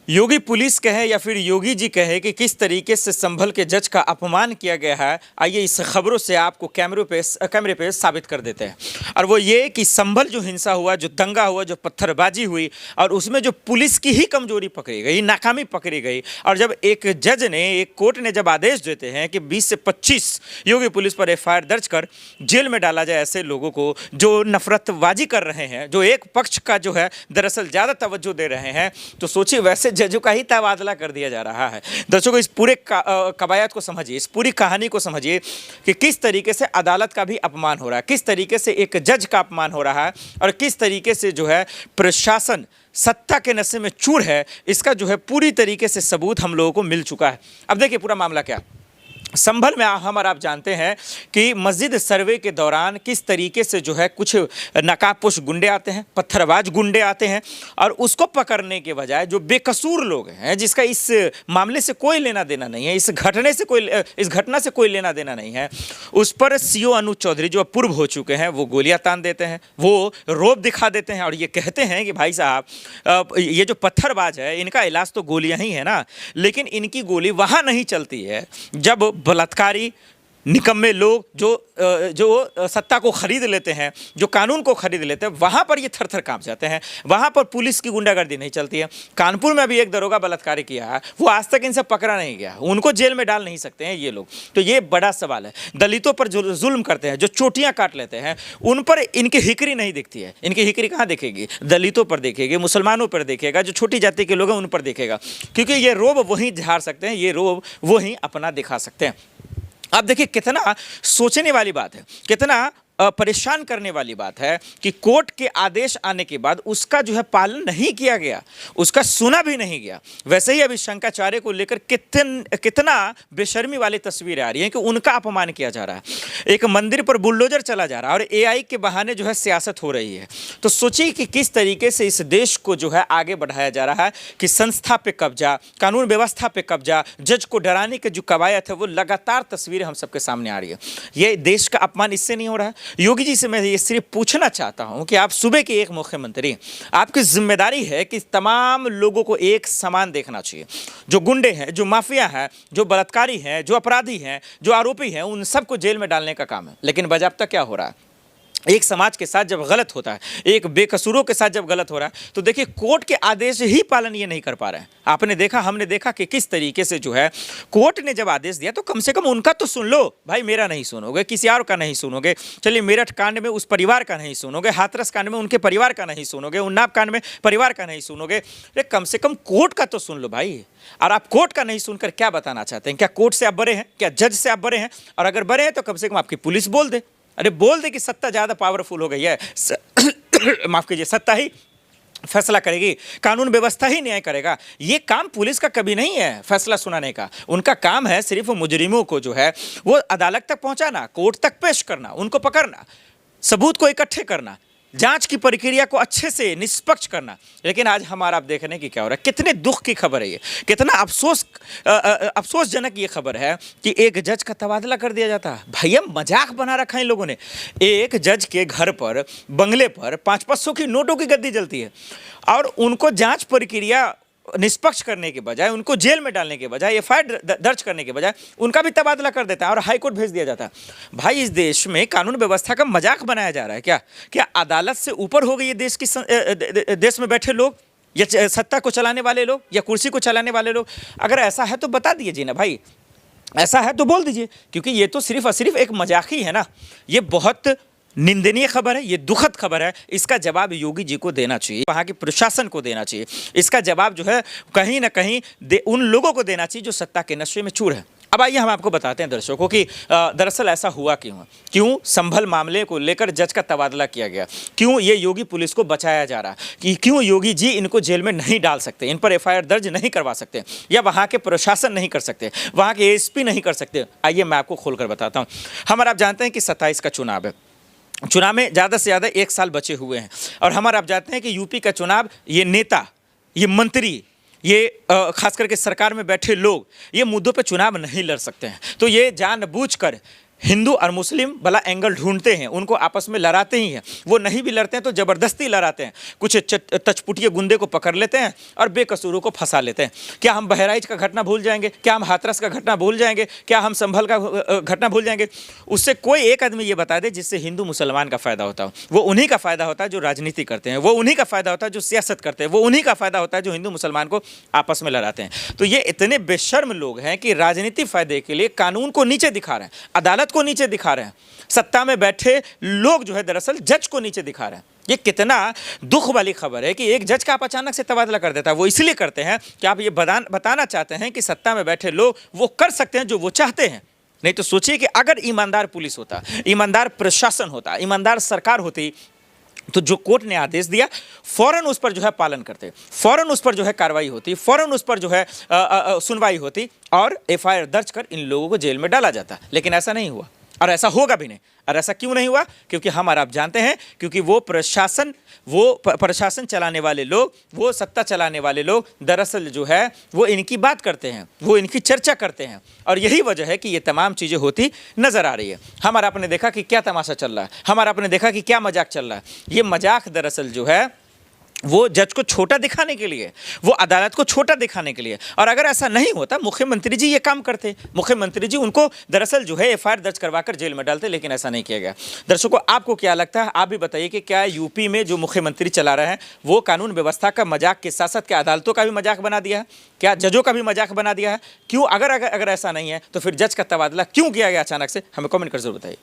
योगी police कहे या फिर योगी जी कहे कि किस तरीके से संभल के जज का अपमान किया गया है, आइए इस खबरों से आपको कैमरे पे साबित कर देते हैं। और वो ये कि संभल जो हिंसा हुआ, जो दंगा हुआ, जो पत्थरबाजी हुई और उसमें जो पुलिस की ही कमजोरी पकड़ी गई, नाकामी पकड़ी गई। और जब एक जज ने, एक कोर्ट ने जब आदेश देते हैं कि 20 से 25 योगी पुलिस पर एफआईआर दर्ज कर जेल में डाला जाए ऐसे लोगों को जो नफरतबाजी कर रहे हैं, जो एक पक्ष का जो है दरअसल ज़्यादा तवज्जो दे रहे हैं, तो सोचिए वैसे जजों का ही तबादला कर दिया जा रहा है। दर्शकों, इस पूरे कवायद को समझिए, इस पूरी कहानी को समझिए कि किस तरीके से अदालत का भी अपमान हो रहा है, किस तरीके से एक जज का अपमान हो रहा है और किस तरीके से जो है प्रशासन सत्ता के नशे में चूर है। इसका जो है पूरी तरीके से सबूत हम लोगों को मिल चुका है। अब देखिए पूरा मामला क्या। संभल में हम और आप जानते हैं कि मस्जिद सर्वे के दौरान किस तरीके से जो है कुछ नकाबपोश गुंडे आते हैं, पत्थरबाज गुंडे आते हैं और उसको पकड़ने के बजाय जो बेकसूर लोग हैं, जिसका इस मामले से कोई लेना देना नहीं है, इस घटना से कोई लेना देना नहीं है, उस पर सीओ अनुज चौधरी जो पूर्व हो चुके हैं वो गोलियां तान देते हैं, वो रौब दिखा देते हैं और ये कहते हैं कि भाई साहब ये जो पत्थरबाज है इनका इलाज तो गोलियां ही है ना। लेकिन इनकी गोली वहाँ नहीं चलती है जब बलात्कारी निकम्मे लोग जो सत्ता को खरीद लेते हैं, जो कानून को खरीद लेते हैं, वहाँ पर ये थर थर कांप जाते हैं। वहाँ पर पुलिस की गुंडागर्दी नहीं चलती है। कानपुर में अभी एक दरोगा बलात्कारी किया है, वो आज तक इनसे पकड़ा नहीं गया, उनको जेल में डाल नहीं सकते हैं ये लोग। तो ये बड़ा सवाल है। दलितों पर जो जुल्म करते हैं, जो चोटियाँ काट लेते हैं, उन पर इनकी हिकरी नहीं दिखती है। इनकी हिकरी कहाँ देखेगी? दलितों पर देखेगी, मुसलमानों पर देखेगा, जो छोटी जाति के लोग हैं उन पर देखेगा, क्योंकि ये रोब वहीं झाड़ सकते हैं, ये रोब वहीं अपना दिखा सकते हैं। अब देखिए कितना सोचने वाली बात है, कितना परेशान करने वाली बात है कि कोर्ट के आदेश आने के बाद उसका जो है पालन नहीं किया गया, उसका सुना भी नहीं गया। वैसे ही अभी शंकराचार्य को लेकर कितना बेशर्मी वाली तस्वीरें आ रही हैं कि उनका अपमान किया जा रहा है। एक मंदिर पर बुलडोजर चला जा रहा है और एआई के बहाने जो है सियासत हो रही है। तो सोचिए कि किस तरीके से इस देश को जो है आगे बढ़ाया जा रहा है कि संस्था पे कब्जा, कानून व्यवस्था पे कब्जा, जज को डराने की जो कवायद है वो लगातार तस्वीरें हम सबके सामने आ रही है। ये देश का अपमान इससे नहीं हो रहा है। योगी जी से मैं ये सिर्फ पूछना चाहता हूं कि आप सूबे के एक मुख्यमंत्री, आपकी जिम्मेदारी है कि तमाम लोगों को एक समान देखना चाहिए। जो गुंडे हैं, जो माफिया हैं, जो बलात्कारी हैं, जो अपराधी हैं, जो आरोपी हैं, उन सबको जेल में डालने का काम है। लेकिन बजाबता क्या हो रहा है? एक समाज के साथ जब गलत होता है, एक बेकसूरों के साथ जब गलत हो रहा है, तो देखिए कोर्ट के आदेश ही पालन ये नहीं कर पा रहे हैं। आपने देखा, हमने देखा कि किस तरीके से जो है कोर्ट ने जब आदेश दिया तो कम से कम उनका तो सुन लो भाई, मेरा नहीं सुनोगे, किसी और का नहीं सुनोगे। चलिए मेरठ कांड में उस परिवार का नहीं सुनोगे, हाथरस कांड में उनके परिवार का नहीं सुनोगे, उन्नाव कांड में परिवार का नहीं सुनोगे, अरे कम से कम कोर्ट का तो सुन लो भाई। और आप कोर्ट का नहीं सुनकर क्या बताना चाहते हैं? क्या कोर्ट से आप बड़े हैं? क्या जज से आप बड़े हैं? और अगर बड़े हैं तो कम से कम आपकी पुलिस बोल दे, अरे बोल दे कि सत्ता ज़्यादा पावरफुल हो गई है, माफ़ कीजिए, सत्ता ही फैसला करेगी, कानून व्यवस्था ही न्याय करेगा। ये काम पुलिस का कभी नहीं है फैसला सुनाने का। उनका काम है सिर्फ मुजरिमों को जो है वो अदालत तक पहुंचाना, कोर्ट तक पेश करना, उनको पकड़ना, सबूत को इकट्ठे करना, जांच की प्रक्रिया को अच्छे से निष्पक्ष करना। लेकिन आज हमारा आप देखने की क्या हो रहा है, कितने दुख की खबर है ये, कितना अफसोसजनक ये खबर है कि एक जज का तबादला कर दिया जाता है। भैया मजाक बना रखा है इन लोगों ने। एक जज के घर पर, बंगले पर 500-500 की नोटों की गद्दी जलती है और उनको जांच प्रक्रिया निष्पक्ष करने के बजाय, उनको जेल में डालने के बजाय, एफआईआर दर्ज करने के बजाय उनका भी तबादला कर देता है और हाईकोर्ट भेज दिया जाता है। भाई इस देश में कानून व्यवस्था का मजाक बनाया जा रहा है क्या? क्या अदालत से ऊपर हो गई है देश में बैठे लोग, या सत्ता को चलाने वाले लोग, या कुर्सी को चलाने वाले लोग? अगर ऐसा है तो बता दीजिए ना भाई, ऐसा है तो बोल दीजिए, क्योंकि ये तो सिर्फ और सिर्फ एक मजाक ही है ना। ये बहुत निंदनीय खबर है, ये दुखद खबर है। इसका जवाब योगी जी को देना चाहिए, वहाँ के प्रशासन को देना चाहिए। इसका जवाब जो है कहीं ना कहीं उन लोगों को देना चाहिए जो सत्ता के नशे में चूर है। अब आइए हम आपको बताते हैं दर्शकों कि दरअसल ऐसा हुआ क्यों संभल मामले को लेकर जज का तबादला किया गया, क्यों ये योगी पुलिस को बचाया जा रहा, कि क्यों योगी जी इनको जेल में नहीं डाल सकते, इन पर एफआईआर दर्ज नहीं करवा सकते, या वहाँ के प्रशासन नहीं कर सकते, वहाँ के एसपी नहीं कर सकते। आइए मैं आपको खोलकर बताता हूँ। हम आप जानते हैं कि 27 का चुनाव है, चुनाव में ज़्यादा से ज़्यादा 1 साल बचे हुए हैं और हमारा आप जानते हैं कि यूपी का चुनाव, ये नेता, ये मंत्री, ये खास करके सरकार में बैठे लोग ये मुद्दों पे चुनाव नहीं लड़ सकते हैं। तो ये जानबूझकर हिंदू और मुस्लिम भला एंगल ढूंढते हैं, उनको आपस में लड़ाते ही हैं। वो नहीं भी लड़ते हैं तो ज़बरदस्ती लड़ाते हैं, कुछ तचपुटिये गुंडे को पकड़ लेते हैं और बेकसूरों को फंसा लेते हैं। क्या हम बहराइच का घटना भूल जाएंगे? क्या हम हाथरस का घटना भूल जाएंगे? क्या हम संभल का घटना भूल जाएंगे? उससे कोई एक आदमी ये बता दे जिससे हिंदू मुसलमान का फ़ायदा होता हो। वो उन्हीं का फ़ायदा होता है जो राजनीति करते हैं, वो उन्हीं का फ़ायदा होता है जो सियासत करते हैं, वो उन्हीं का फ़ायदा होता है जो हिंदू मुसलमान को आपस में लड़ाते हैं। तो ये इतने बेशर्म लोग हैं कि राजनीतिक फ़ायदे के लिए कानून को नीचे दिखा रहे हैं, अदालत को नीचे दिखा रहे हैं, सत्ता में बैठे लोग जो है दरअसल जज को नीचे दिखा रहे हैं। ये कितना दुख वाली खबर है कि एक जज का आप अचानक से तबादला कर देता है। वो इसलिए करते हैं कि आप ये बताना चाहते हैं कि सत्ता में बैठे लोग वो कर सकते हैं जो वो चाहते हैं। नहीं तो सोचिए कि अगर ईमानदार पुलिस होता, ईमानदार प्रशासन होता, ईमानदार सरकार होती, तो जो कोर्ट ने आदेश दिया फौरन उस पर जो है पालन करते, फौरन उस पर जो है कार्रवाई होती, फौरन उस पर जो है सुनवाई होती और एफआईआर दर्ज कर इन लोगों को जेल में डाला जाता। लेकिन ऐसा नहीं हुआ और ऐसा होगा भी नहीं। और ऐसा क्यों नहीं हुआ? क्योंकि हम और आप जानते हैं, क्योंकि वो प्रशासन चलाने वाले लोग, वो सत्ता चलाने वाले लोग दरअसल जो है वो इनकी बात करते हैं, वो इनकी चर्चा करते हैं। और यही वजह है कि ये तमाम चीज़ें होती नज़र आ रही है। हमारा आपने देखा कि क्या तमाशा चल रहा है, हमारा आपने देखा कि क्या मजाक चल रहा है। ये मजाक दरअसल जो है वो जज को छोटा दिखाने के लिए, वो अदालत को छोटा दिखाने के लिए। और अगर ऐसा नहीं होता, मुख्यमंत्री जी ये काम करते, मुख्यमंत्री जी उनको दरअसल जो है एफआईआर दर्ज करवाकर जेल में डालते, लेकिन ऐसा नहीं किया गया। दर्शकों, आपको क्या लगता है? आप भी बताइए कि क्या यूपी में जो मुख्यमंत्री चला रहे हैं वो कानून व्यवस्था का मजाक के साथ साथ क्या अदालतों का भी मजाक बना दिया है? क्या जजों का भी मजाक बना दिया है? क्यों? अगर ऐसा नहीं है तो फिर जज का तबादला क्यों किया गया अचानक से? हमें कमेंट कर जरूर बताइए।